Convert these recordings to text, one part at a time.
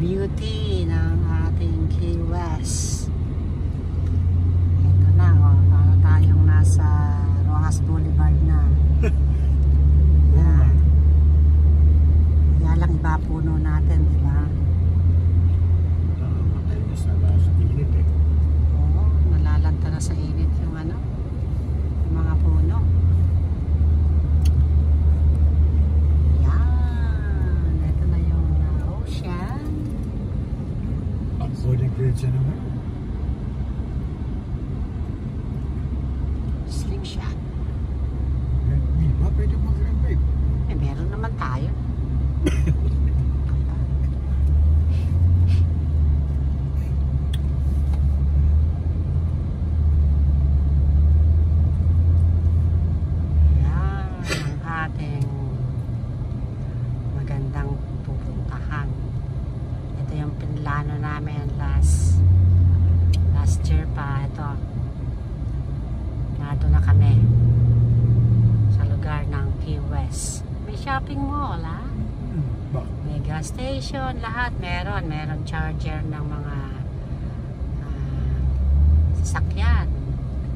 beauty ng ating Key West. Ito na, para tayong nasa Rojas Boulevard na. Yan. Kaya lang iba puno natin, di ba? Sa init eh. Oo, nalalanta na sa init yung yung mga puno. Yan. Ito na yung ocean. Ang Golden Bridge naman. Slingshot. Hindi ba pwede mag-babe? Meron naman tayo. Magandang pupuntahan. Ito yung pinlano namin last year pa. Ito nato na kami sa lugar ng Key West. May shopping mall, ha? May gas station, lahat meron charger ng mga sasakyan.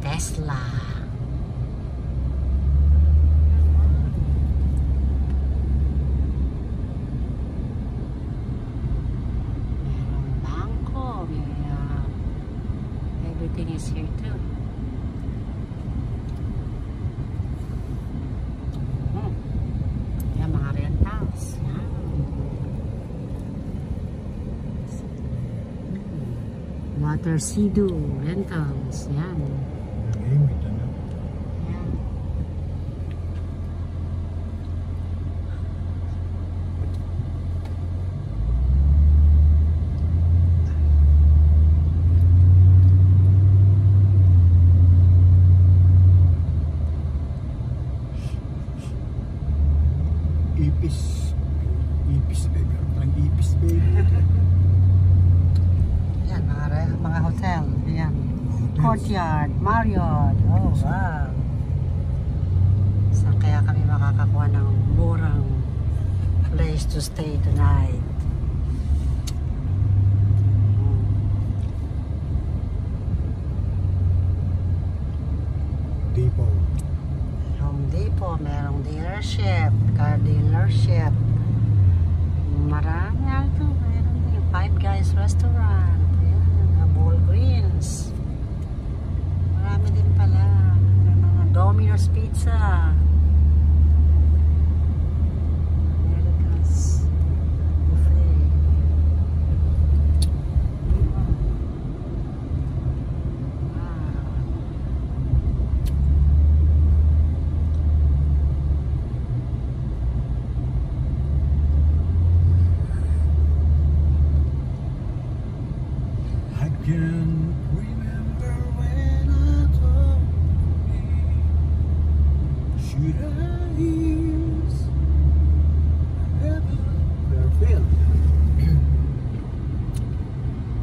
Tesla. Everything is here too. Yan, mga rentals. Yan. Water Sea-Doo rentals. Yan. Yan. Ipis baby. Ang ipis baby. Yan, mga hotel. Yan. Courtyard, Marriott. Oh, wow. Saan kaya kami makakakuha ng murang place to stay tonight? Depot. Home Depot, merong dealership, car dealership. Marami ito. Meron din. Five Guys Restaurant. Ayan, Walgreens. Marami din pala. May mga Domino's Pizza. America's Buffet. Can remember when I told you, should I use never feel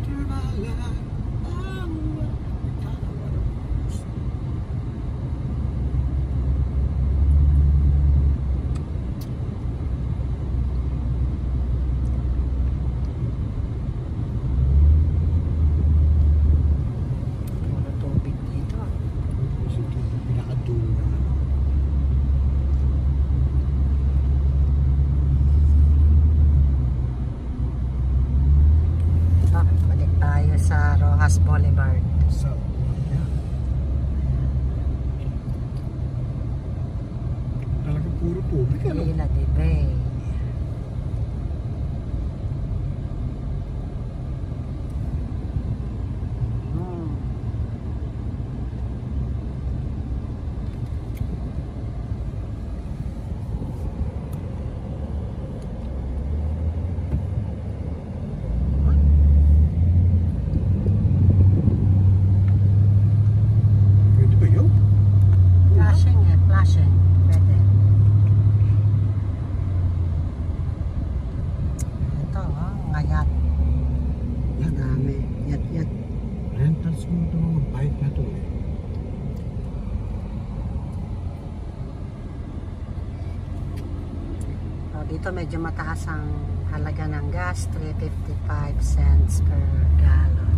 turn my life sa Rojas Boulevard. So, talagang puro tubig, ano? Lila de Bay. Flashing. Pwede. Ito, ngayat. Madami. Yat. Rentals mo ito mga bike na to eh. Dito medyo mataas ang halaga ng gas, 3.55 cents per gallon.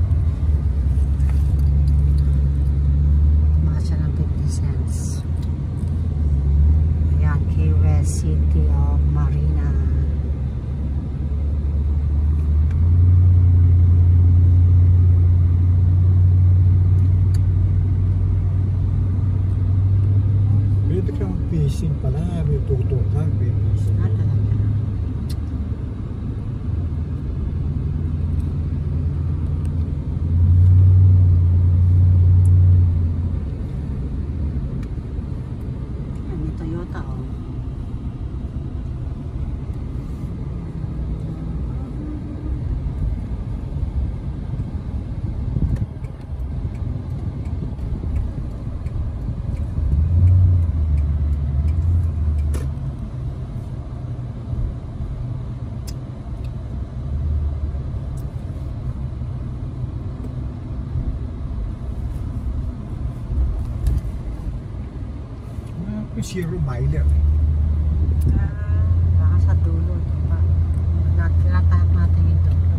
Mga siya ng 50 cents. Ayan, Key West City of Marina. Pwede kang fishing pala, may tutor ka, may fishing. Ah, talaga. Ayan, may Toyota oh. May zero miler. Baka sa dulo. Tinatahat natin yung dulo.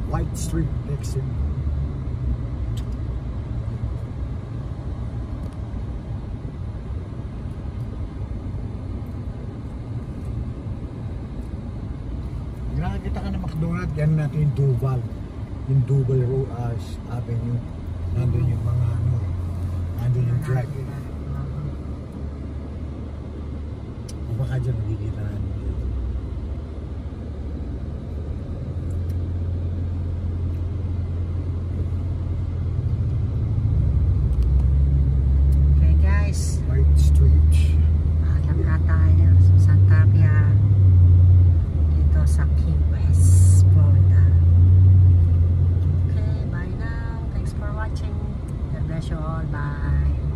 White Street, Dixon. Nakakita ka ng McDonald's, yan natin yung Duval. Yung Duval Road Avenue. Nandun yung mga ano, nandun yung drag. O baka dyan magkikita natin dito. Okay guys, White Street. alam na tayo sa Santa Pia dito sa Key West, Florida. Okay, bye now. Thanks for watching. God bless you all. Bye.